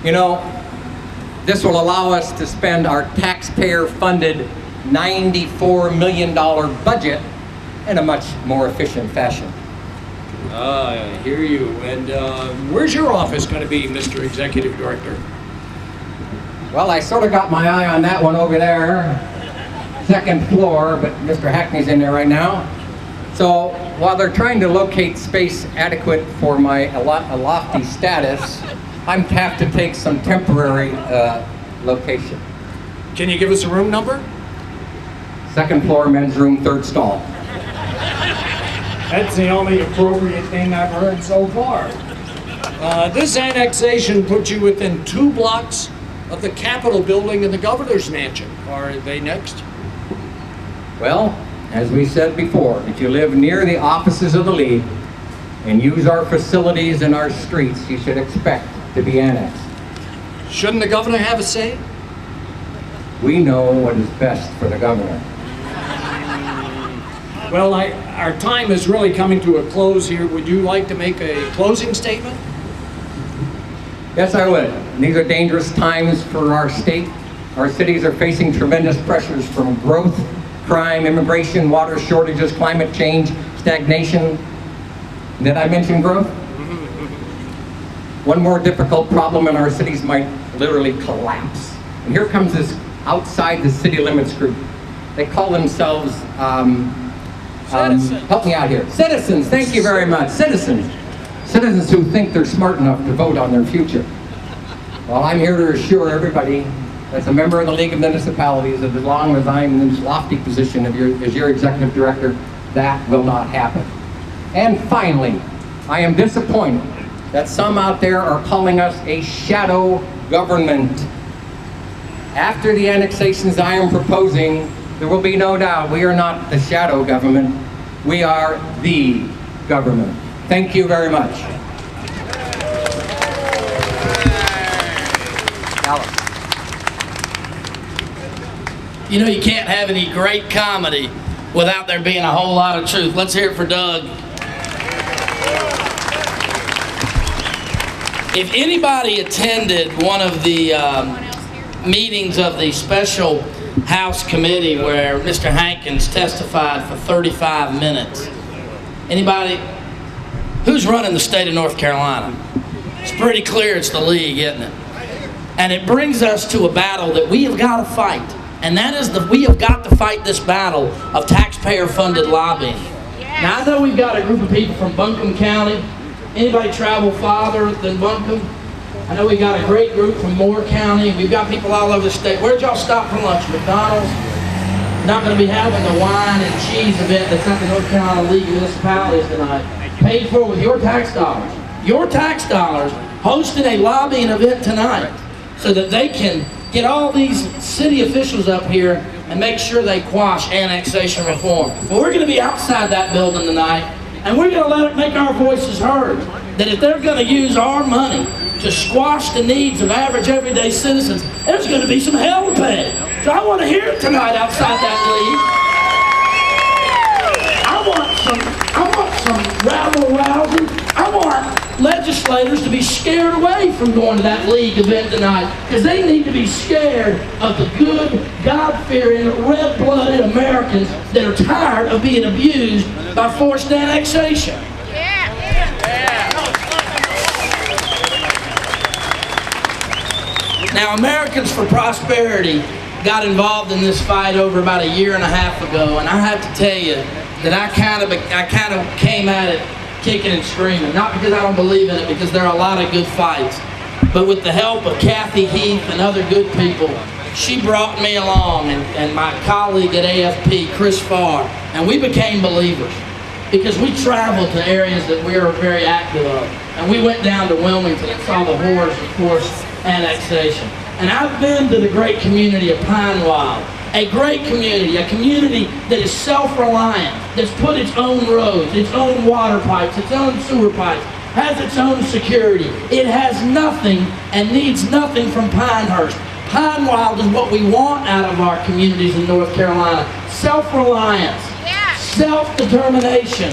You know, this will allow us to spend our taxpayer-funded $94 million budget in a much more efficient fashion. I hear you. And where's your office going to be, Mr. Executive Director? Well, I sort of got my eye on that one over there, second floor, but Mr. Hackney's in there right now. So while they're trying to locate space adequate for my lofty status, I'm have to take some temporary location. Can you give us a room number? Second floor, men's room, third stall. That's the only appropriate thing I've heard so far. This annexation puts you within 2 blocks of the Capitol building and the governor's mansion. Are they next? Well, as we said before, if you live near the offices of the League and use our facilities and our streets, you should expect to be annexed. Shouldn't the governor have a say? We know what is best for the governor. Well, our time is really coming to a close here. Would you like to make a closing statement? Yes, I would. These are dangerous times for our state. Our cities are facing tremendous pressures from growth, crime, immigration, water shortages, climate change, stagnation. Did I mention growth? One more difficult problem in our cities might literally collapse. And here comes this outside the city limits group. They call themselves, help me out here. Citizens, thank you very much. Citizens. Citizens who think they're smart enough to vote on their future. Well, I'm here to assure everybody as a member of the League of Municipalities that as long as I'm in this lofty position as your executive director, that will not happen. And finally, I am disappointed that some out there are calling us a shadow government. After the annexations I am proposing, there will be no doubt we are not the shadow government, we are the government. Thank you very much. You know, you can't have any great comedy without there being a whole lot of truth. Let's hear it for Doug. If anybody attended one of the meetings of the special House committee where Mr. Hankins testified for 35 minutes, anybody? Who's running the state of North Carolina? It's pretty clear it's the League, isn't it? And it brings us to a battle that we have got to fight. And that is we have got to fight this battle of taxpayer-funded lobbying. Now, I know we've got a group of people from Buncombe County. Anybody travel farther than Buncombe? I know we got a great group from Moore County. We've got people all over the state. Where'd y'all stop for lunch? McDonald's? Not going to be having the wine and cheese event that's at the North Carolina League of Municipalities tonight. Paid for with your tax dollars. Your tax dollars hosting a lobbying event tonight so that they can get all these city officials up here and make sure they quash annexation reform. But we're going to be outside that building tonight, and we're going to let it make our voices heard. That if they're going to use our money to squash the needs of average, everyday citizens, there's going to be some hell to pay. So I want to hear it tonight outside that league. I want some rabble-rousing. I want legislators to be scared away from going to that league event tonight, because they need to be scared of the good, God-fearing, red-blooded Americans that are tired of being abused by forced annexation. Now, Americans for Prosperity got involved in this fight over about a year and a half ago, and I have to tell you that I kind of came at it kicking and screaming. Not because I don't believe in it, because there are a lot of good fights. But with the help of Kathy Heath and other good people, she brought me along, and my colleague at AFP, Chris Farr, and we became believers. Because we traveled to areas that we were very active of. And we went down to Wilmington and saw the horrors of forced annexation. And I've been to the great community of Pinewild. A great community, a community that is self-reliant, that's put its own roads, its own water pipes, its own sewer pipes, has its own security. It has nothing and needs nothing from Pinehurst. Pinewild is what we want out of our communities in North Carolina. Self-reliance, self-determination.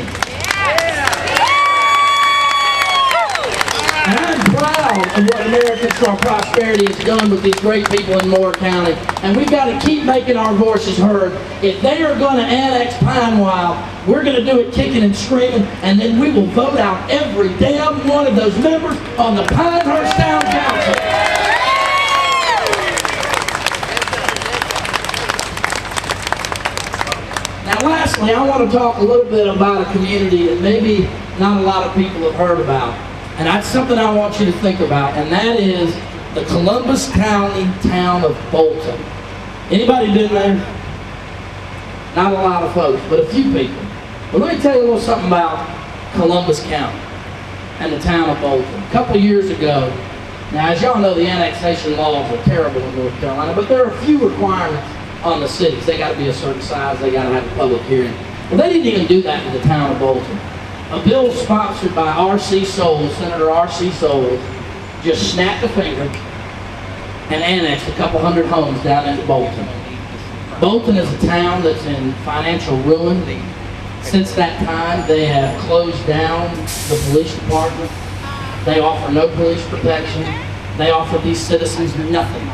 And I'm proud proud of what Americans for Prosperity has done with these great people in Moore County, and we've got to keep making our voices heard. If they are going to annex Pinewile, we're going to do it kicking and screaming, and then we will vote out every damn one of those members on the Pinehurst Town Council. Now lastly, I want to talk a little bit about a community that maybe not a lot of people have heard about. And that's something I want you to think about, and that is the Columbus County town of Bolton. Anybody been there? Not a lot of folks, but a few people. But let me tell you a little something about Columbus County and the town of Bolton. A couple of years ago, now as y'all know, the annexation laws are terrible in North Carolina, but there are a few requirements on the cities. They got to be a certain size, they got to have a public hearing. Well, they didn't even do that in the town of Bolton. A bill sponsored by R.C. Soles, Senator R.C. Soles, just snapped a finger and annexed a couple hundred homes down into Bolton. Bolton is a town that's in financial ruin. Since that time, they have closed down the police department. They offer no police protection. They offer these citizens nothing,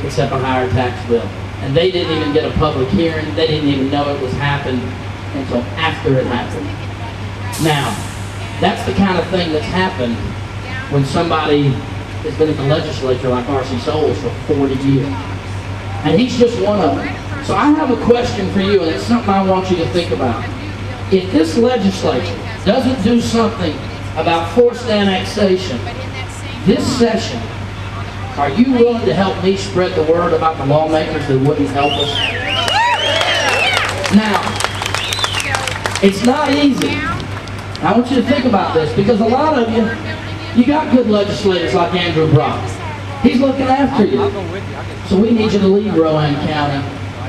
except a higher tax bill. And they didn't even get a public hearing. They didn't even know it was happening until after it happened. Now, that's the kind of thing that's happened when somebody has been in the legislature like R.C. Soles for 40 years. And he's just one of them. So I have a question for you, and it's something I want you to think about. If this legislature doesn't do something about forced annexation this session, are you willing to help me spread the word about the lawmakers that wouldn't help us? Now, it's not easy. I want you to think about this, because a lot of you got good legislators like Andrew Brock. He's looking after you. So we need you to leave Rowan County,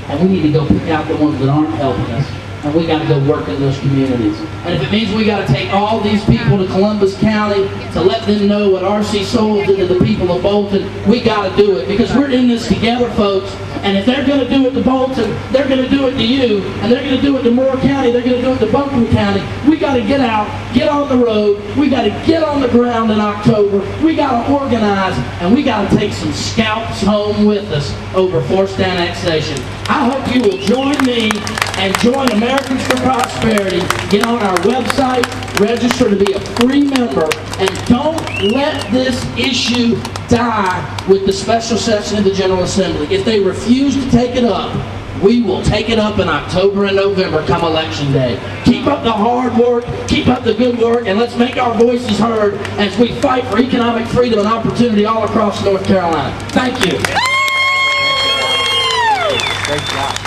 and we need to go pick out the ones that aren't helping us, and we got to go work in those communities. And if it means we got to take all these people to Columbus County to let them know what R.C. Soles did to the people of Bolton, we got to do it, because we're in this together, folks. And if they're going to do it to Bolton, they're going to do it to you, and they're going to do it to Moore County, they're going to do it to Buncombe County. We got to get out, get on the road, we got to get on the ground in October, we got to organize, and we got to take some scalps home with us over forced annexation. I hope you will join me and join Americans for Prosperity. Get on our website, register to be a free member, and don't let this issue die with the special session of the General Assembly. If they refuse to take it up, we will take it up in October and November come Election Day. Keep up the hard work, keep up the good work, and let's make our voices heard as we fight for economic freedom and opportunity all across North Carolina. Thank you. Great job.